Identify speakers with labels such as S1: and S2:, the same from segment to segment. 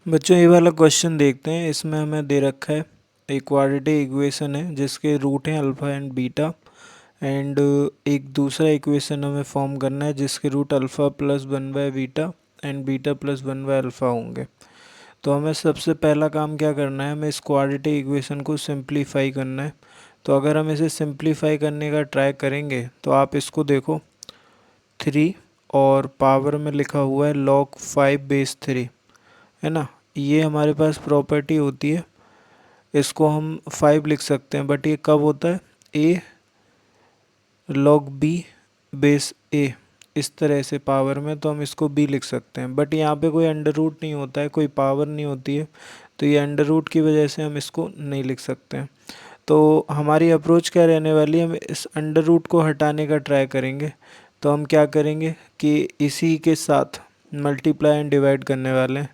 S1: बच्चों ये वाला क्वेश्चन देखते हैं। इसमें हमें दे रखा है एक क्वाड्रेटिक इक्वेशन है जिसके रूट हैं अल्फ़ा एंड बीटा, एंड एक दूसरा इक्वेशन हमें फॉर्म करना है जिसके root alpha plus one by beta and beta plus one by alpha होंगे। तो हमें सबसे पहला काम क्या करना है, हमें इस क्वाड्रेटिक इक्वेशन को सिंप्लीफाई करना है। तो अगर हम इसे सिंप्लीफाई करने का ट्राई करेंगे तो आप इसको देखो, 3 और पावर में लिखा हुआ है log 5/3, है ना। ये हमारे पास प्रॉपर्टी होती है, इसको हम 5 लिख सकते हैं, बट ये कब होता है, a log b/a, इस तरह से पावर में, तो हम इसको b लिख सकते हैं। बट यहाँ पे कोई अंडर रूट नहीं होता है, कोई पावर नहीं होती है, तो ये अंडर रूट की वजह से हम इसको नहीं लिख सकते हैं। तो हमारी अप्रोच क्या रहने वाली है, हम इस अंडर रूट को हटाने का ट्राई करेंगे। तो हम क्या करेंगे कि इसी के साथ मल्टीप्लाई एंड डिवाइड करने वाले हैं।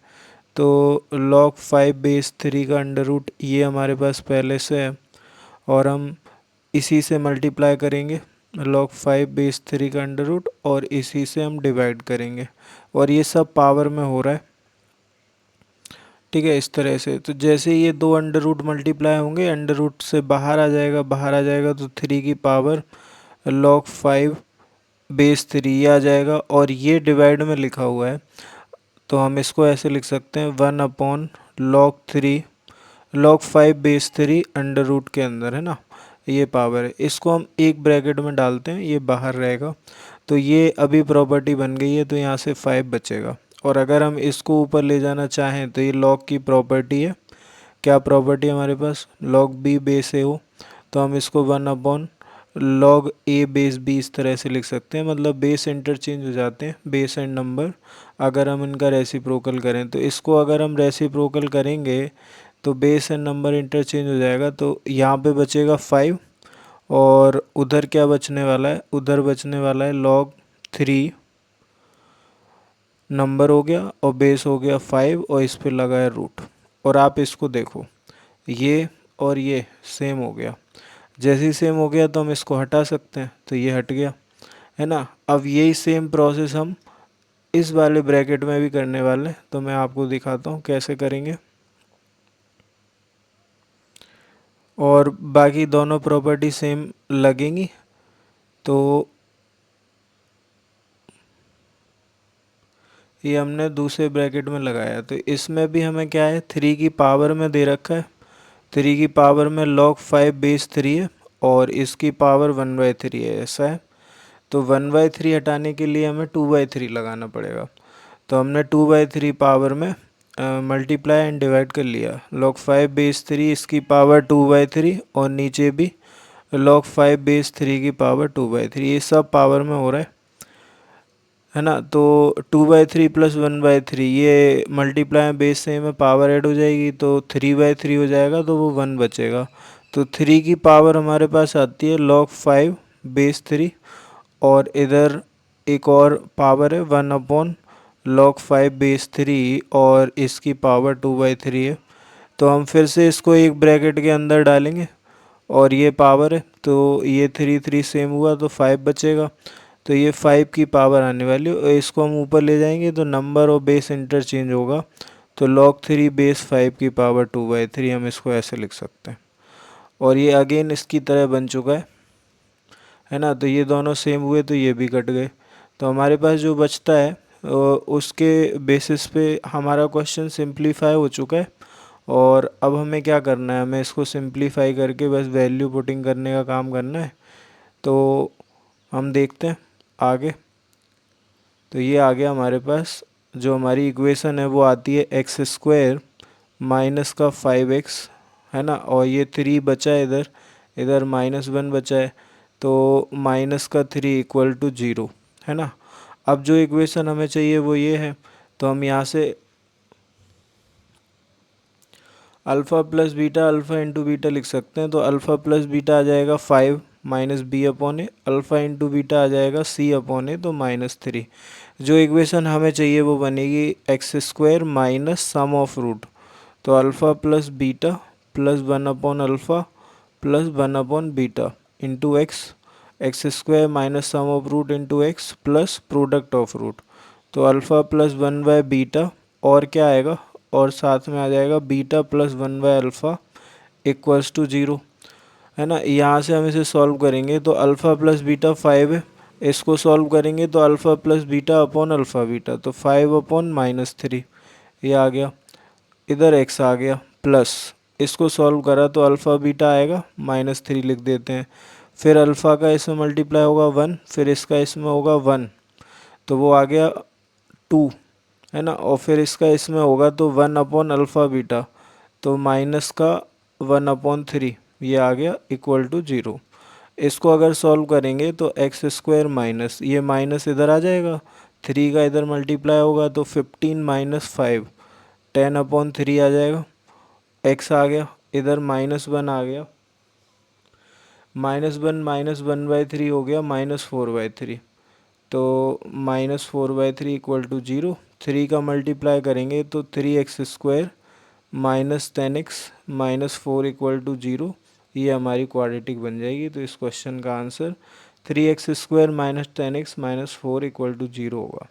S1: तो log 5/3 का अंडर रूट ये हमारे पास पहले से है, और हम इसी से मल्टीप्लाई करेंगे log 5/3 का अंडर रूट, और इसी से हम डिवाइड करेंगे, और ये सब पावर में हो रहा है, ठीक है, इस तरह से। तो जैसे ये दो अंडर रूट मल्टीप्लाई होंगे, अंडर रूट से बाहर आ जाएगा, बाहर आ जाएगा तो 3 की पावर log 5/3 ये आ जाएगा, और ये डिवाइड में लिखा हुआ है, तो हम इसको ऐसे लिख सकते हैं 1/log 3 log 5/3 अंडर रूट के अंदर, है ना, ये पावर है। इसको हम एक ब्रैकेट में डालते हैं, ये बाहर रहेगा, तो ये अभी प्रॉपर्टी बन गई है, तो यहाँ से 5 बचेगा। और अगर हम इसको ऊपर ले जाना चाहें तो ये log की प्रॉपर्टी है, क्या प्रॉपर्टी हमारे पास, log b/a हो, तो हम इसको 1/log a/b इस तरह से लिख सकते हैं। मतलब बेस इंटरचेंज हो जाते हैं, बेस एंड नंबर, अगर हम इनका रेसिप्रोकल करें। तो इसको अगर हम रेसिप्रोकल करेंगे तो बेस एंड नंबर इंटरचेंज हो जाएगा, तो यहाँ पे बचेगा 5, और उधर क्या बचने वाला है, उधर बचने वाला है log 3 नंबर हो गया, और बेस हो गया 5, और इस पे लगा है रूट। और आप इसको देखो, ये और ये सेम हो गया। जैसे ही सेम हो गया तो हम इसको हटा सकते हैं, तो ये हट गया, है ना। अब यही सेम प्रोसेस हम इस वाले ब्रैकेट में भी करने वाले हैं, तो मैं आपको दिखाता हूँ कैसे करेंगे। और बाकी दोनों प्रॉपर्टी सेम लगेंगी, तो ये हमने दूसरे ब्रैकेट में लगाया। तो इसमें भी हमें क्या है, 3 की पावर में दे रखा है, 3 की पावर में log 5/3 है, और इसकी पावर 1/3 है, ऐसा है। तो 1/3 हटाने के लिए हमें 2/3 लगाना पड़ेगा। तो हमने 2/3 पावर में मल्टीप्लाई एंड डिवाइड कर लिया, log 5/3 इसकी पावर 2/3, और नीचे भी log 5/3 की पावर 2/3, ये सब पावर में हो रहा है ना। तो 2/3 प्लस 1/3, ये मल्टीप्लाई बेस से में पावर ऐड हो जाएगी, तो 3/3 हो जाएगा, तो वो 1 बचेगा। तो 3 की पावर हमारे पास आती है log 5/3, और इधर एक और पावर है 1/log 5/3, और इसकी पावर 2/3 है। तो हम फिर से इसको एक ब्रैकेट के अंदर डालेंगे, और ये पावर है, तो ये 3 सेम हुआ, तो 5 बचेगा। तो ये 5 की पावर आने वाली है, और इसको हम ऊपर ले जाएंगे तो नंबर और बेस इंटरचेंज होगा, तो log 3/5 की पावर 2/3, हम इसको ऐसे लिख सकते हैं। और ये अगेन इसकी तरह बन चुका है ना। तो ये दोनों सेम हुए, तो ये भी कट गए। तो हमारे पास जो बचता है उसके बेसिस पे हमारा क्वेश्चन सिंप्लीफाई हो चुका है। और अब हमें क्या करना है, हमें इसको सिंप्लीफाई करके बस वैल्यू पुटिंग करने का काम करना है। तो हम देखते हैं आगे। तो ये आ गया हमारे पास, जो हमारी इक्वेशन है वो आती है x² माइनस का 5x, है ना। और ये 3 बचा है, इधर इधर -1 बचा है, तो माइनस का 3 इक्वल टू 0, है ना। अब जो इक्वेशन हमें चाहिए वो ये है, तो हम यहाँ से alpha plus beta, alpha into beta लिख सकते हैं। तो अल्फ़ा प्लस बीटा आ जाएगा 5 minus b/a, alpha into beta आ जाएगा c/a, तो -3। जो इक्वेशन हमें चाहिए वो बनेगी x² minus sum of root, तो अल्फ़ा प्लस बीटा प्लस 1/अल्फ़ा प्लस 1/बीटा into x² minus sum of root into x plus product of root, तो अल्फ़ा प्लस 1/बीटा, और क्या आएगा, और साथ में आ जाएगा बीटा प्लस 1/अल्फ़ा इक्वल्स टू 0, है ना। यहाँ से हम इसे सॉल्व करेंगे तो अल्फ़ा प्लस बीटा 5 है, इसको सॉल्व करेंगे तो alpha plus beta upon alpha beta, तो 5 अपॉन -3 ये आ गया। इधर x आ गया प्लस, इसको सॉल्व करा तो अल्फ़ा बीटा आएगा -3 लिख देते हैं। फिर अल्फ़ा का इसमें मल्टीप्लाई होगा 1, फिर इसका इसमें होगा 1, तो वो आ गया 2, है ना। और फिर इसका इसमें होगा तो 1 अपॉन अल्फ़ा बीटा, तो माइनस का 1/3 ये आ गया इक्वल टू 0। इसको अगर सॉल्व करेंगे तो एक्स स्क्वायर माइनस ये माइनस इधर आ जाएगा, 3 का इधर मल्टीप्लाई होगा तो 15 - 5 10/3 आ जाएगा। एक्स आ गया, इधर -1 आ गया, -1 -1/3 हो गया -4/3, तो -4/3 इक्वल टू 0। 3 का मल्टीप्लाई करेंगे तो 3x² -10x -4 इक्वल टू 0, ये हमारी क्वाड्रेटिक बन जाएगी। तो इस क्वेश्चन का answer 3x² -10x -4 equal to 0 होगा।